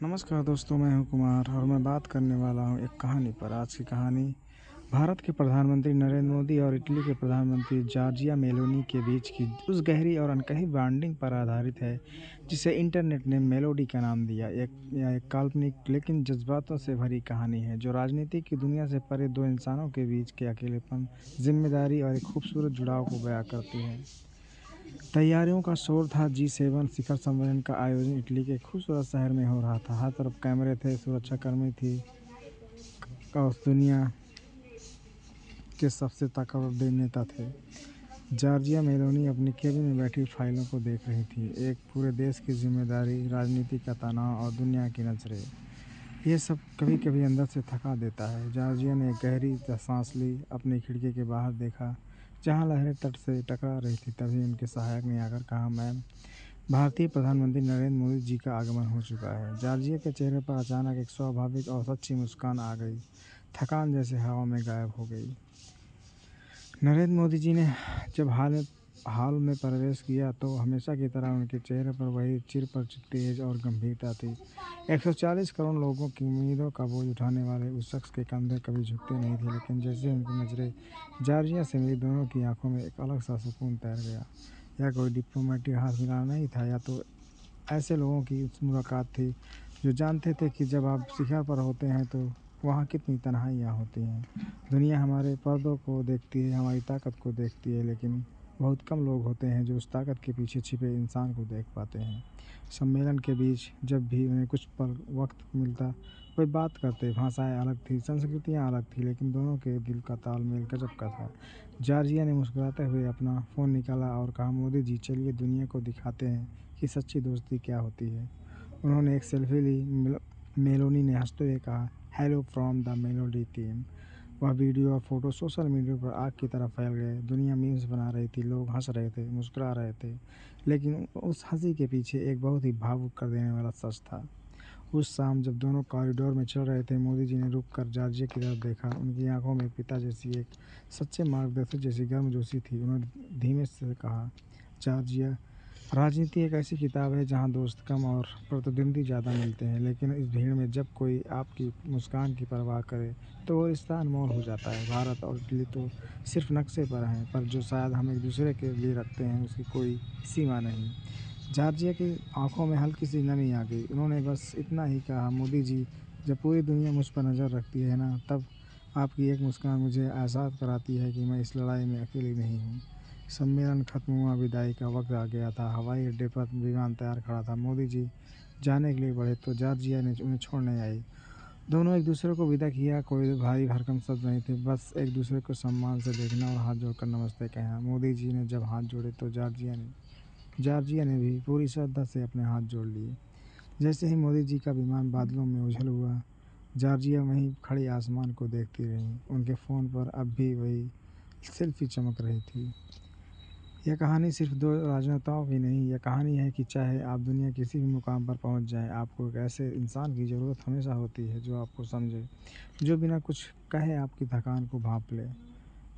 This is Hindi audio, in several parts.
नमस्कार दोस्तों, मैं हूं कुमार और मैं बात करने वाला हूं एक कहानी पर। आज की कहानी भारत के प्रधानमंत्री नरेंद्र मोदी और इटली के प्रधानमंत्री जॉर्जिया मेलोनी के बीच की उस गहरी और अनकही बॉन्डिंग पर आधारित है जिसे इंटरनेट ने मेलोडी का नाम दिया। यह एक काल्पनिक लेकिन जज्बातों से भरी कहानी है जो राजनीति की दुनिया से परे दो इंसानों के बीच के अकेलेपन, जिम्मेदारी और एक खूबसूरत जुड़ाव को बयां करती है। तैयारियों का शोर था। G7 शिखर सम्मेलन का आयोजन इटली के खूबसूरत शहर में हो रहा था। हर तरफ कैमरे थे, सुरक्षाकर्मी थी और दुनिया के सबसे ताकतवर नेता थे। जॉर्जिया मेलोनी अपनी केबिन में बैठी फाइलों को देख रही थी। एक पूरे देश की जिम्मेदारी, राजनीति का तनाव और दुनिया की नजरें, ये सब कभी कभी अंदर से थका देता है। जॉर्जिया ने एक गहरी सांस ली, अपनी खिड़की के बाहर देखा जहां लहरें तट से टकरा रही थी। तभी उनके सहायक ने आकर कहा, मैम, भारतीय प्रधानमंत्री नरेंद्र मोदी जी का आगमन हो चुका है। जॉर्जिया के चेहरे पर अचानक एक स्वाभाविक और सच्ची मुस्कान आ गई। थकान जैसे हवा में गायब हो गई। नरेंद्र मोदी जी ने जब हाल में प्रवेश किया तो हमेशा की तरह उनके चेहरे पर वही चिर परिचित तेज और गंभीरता थी। 140 करोड़ लोगों की उम्मीदों का बोझ उठाने वाले उस शख्स के कंधे कभी झुकते नहीं थे, लेकिन जैसे उनकी नज़रें जॉर्जिया से मिली, दोनों की आंखों में एक अलग सा सुकून तैर गया। यह कोई डिप्लोमेटिक हाथ मिलाना नहीं था, या तो ऐसे लोगों की मुलाकात थी जो जानते थे कि जब आप शिखर पर होते हैं तो वहाँ कितनी तन्हाइयाँ होती हैं। दुनिया हमारे पर्दों को देखती है, हमारी ताकत को देखती है, लेकिन बहुत कम लोग होते हैं जो उस ताकत के पीछे छिपे इंसान को देख पाते हैं। सम्मेलन के बीच जब भी उन्हें कुछ पल वक्त मिलता, वे बात करते। भाषाएं अलग थी, संस्कृतियां अलग थी, लेकिन दोनों के दिल का तालमेल गजब का था। जॉर्जिया ने मुस्कुराते हुए अपना फ़ोन निकाला और कहा, मोदी जी, चलिए दुनिया को दिखाते हैं कि सच्ची दोस्ती क्या होती है। उन्होंने एक सेल्फी ली। मेलोनी ने हंसते हुए कहा, hello from the melody team. वह वीडियो और फोटो सोशल मीडिया पर आग की तरह फैल गए। दुनिया मीम्स बना रही थी, लोग हंस रहे थे, मुस्कुरा रहे थे, लेकिन उस हंसी के पीछे एक बहुत ही भावुक कर देने वाला सच था। उस शाम जब दोनों कॉरिडोर में चल रहे थे, मोदी जी ने रुक कर जॉर्जिया की तरफ देखा। उनकी आंखों में पिता जैसी, एक सच्चे मार्गदर्शक जैसी गर्मजोशी थी। उन्होंने धीमे से कहा, जॉर्जिया, राजनीति एक ऐसी किताब है जहाँ दोस्त कम और प्रतिद्वंदी ज़्यादा मिलते हैं, लेकिन इस भीड़ में जब कोई आपकी मुस्कान की परवाह करे तो वो रिश्ता अनमोल हो जाता है। भारत और इटली तो सिर्फ नक्शे पर हैं, पर जो शायद हम एक दूसरे के लिए रखते हैं उसकी कोई सीमा नहीं। जॉर्जिया की आंखों में हल्की सी नमी आ गई। उन्होंने बस इतना ही कहा, मोदी जी, जब पूरी दुनिया मुझ पर नज़र रखती है ना, तब आपकी एक मुस्कान मुझे एहसास कराती है कि मैं इस लड़ाई में अकेली नहीं हूँ। सम्मेलन खत्म हुआ, विदाई का वक्त आ गया था। हवाई अड्डे पर विमान तैयार खड़ा था। मोदी जी जाने के लिए बढ़े तो जॉर्जिया ने उन्हें छोड़ने आई। दोनों एक दूसरे को विदा किया। कोई भारी भरकम शब्द नहीं थे, बस एक दूसरे को सम्मान से देखना और हाथ जोड़कर नमस्ते कहना। मोदी जी ने जब हाथ जोड़े तो जॉर्जिया ने भी पूरी श्रद्धा से अपने हाथ जोड़ लिए। जैसे ही मोदी जी का विमान बादलों में उछल हुआ, जॉर्जिया वहीं खड़ी आसमान को देखती रही। उनके फ़ोन पर अब भी वही सेल्फी चमक रही थी। यह कहानी सिर्फ दो राजनेताओं की नहीं, यह कहानी है कि चाहे आप दुनिया किसी भी मुकाम पर पहुंच जाएं, आपको एक ऐसे इंसान की ज़रूरत हमेशा होती है जो आपको समझे, जो बिना कुछ कहे आपकी थकान को भांप ले।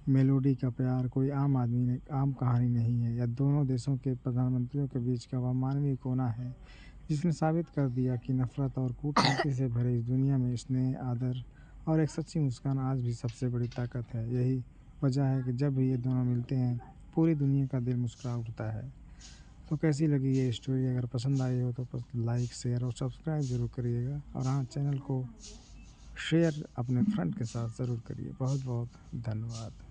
मेलोडी का प्यार कोई आम कहानी नहीं है। यह दोनों देशों के प्रधानमंत्रियों के बीच का वह मानवीय कोना है जिसने साबित कर दिया कि नफरत और कूटनीति से भरे इस दुनिया में स्नेह, आदर और एक सच्ची मुस्कान आज भी सबसे बड़ी ताकत है। यही वजह है कि जब भी ये दोनों मिलते हैं, पूरी दुनिया का दिल मुस्कुरा उठता है। तो कैसी लगी ये स्टोरी? अगर पसंद आई हो तो बस लाइक, शेयर और सब्सक्राइब ज़रूर करिएगा, और हाँ, चैनल को शेयर अपने फ्रेंड के साथ ज़रूर करिए। बहुत बहुत धन्यवाद।